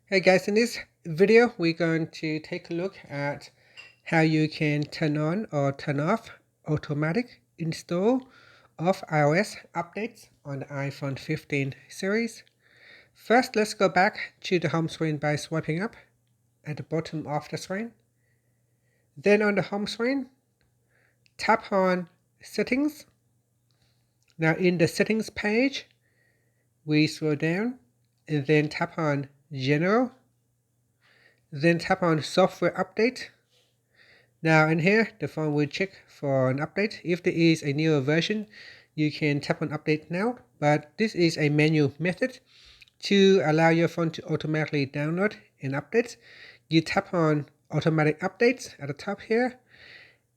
Hey guys, in this video we're going to take a look at how you can turn on or turn off automatic install of iOS updates on the iPhone 15 series. First, let's go back to the home screen by swiping up at the bottom of the screen. Then on the home screen, tap on Settings. Now in the Settings page, we scroll down and then tap on General. Then tap on Software Update. Now in here, the phone will check for an update. If there is a newer version, you can tap on Update Now, but this is a manual method. To allow your phone to automatically download an update, you tap on Automatic Updates at the top here,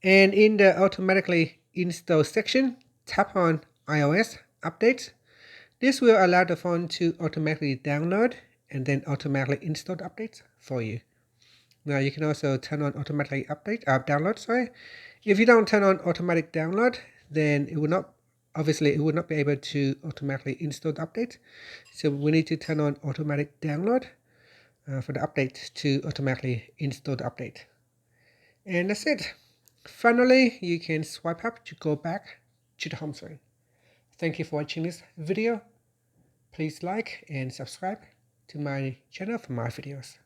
and in the Automatically Install section, tap on iOS Updates. This will allow the phone to automatically download and then automatically install the updates for you. Now you can also turn on automatically download. If you don't turn on automatic download, then it will not be able to automatically install the update. So we need to turn on automatic download for the update to automatically install the update. And that's it. Finally, you can swipe up to go back to the home screen. Thank you for watching this video. Please like and subscribe to my channel for more videos.